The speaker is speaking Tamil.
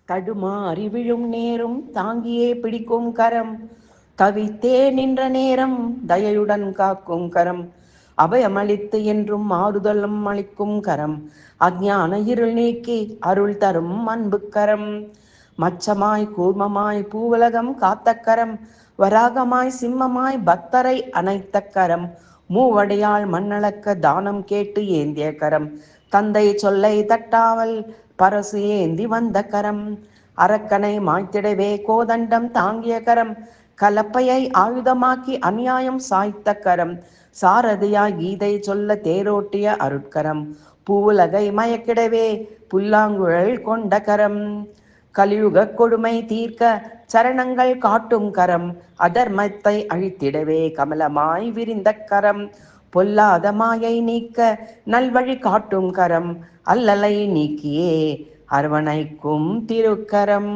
தடுமாறி விழும் நேரும் தாங்கியே பிடிக்கும் கரம், தவித்தே நின்ற நேரம் தயையுடன் காக்கும் கரம், அபயமளித்து என்றும் ஆறுதலும் அளிக்கும் கரம், அஞ்ஞான இருள் நீக்கி அருள் தரும் அன்பு கரம், மச்சமாய் கூர்மமாய் பூவுலகம் காத்த கரம், வராகமாய் சிம்மமாய் பக்தரை அணைத்த கரம், மூவடியால் மண்ணளக்க தானம் கேட்டு ஏந்திய கரம், தந்தை சொல்லை தட்டாமல் பரசு ஏந்தி வந்த கரம், அரக்கனை மாய்த்திடவே கோதண்டம் தாங்கிய கரம், கலப்பையை ஆயுதமாக்கி அநியாயம் சாய்த்த கரம், சாரதியாய் கீதை சொல்ல தேரோட்டிய அருட்கரம், பூவுலகை மயக்கிடவே புல்லாங்குழல் கொண்ட கரம், கலியுக கொடுமை தீர்க்க சரணங்கள் காட்டும் கரம், அதர்மத்தை அழித்திடவே கமலமாய் விரிந்த கரம், பொல்லாத மாயை நீக்க நல்வழி காட்டும் கரம், அல்லலை நீக்கியே அரவணைக்கும் திருக்கரம்.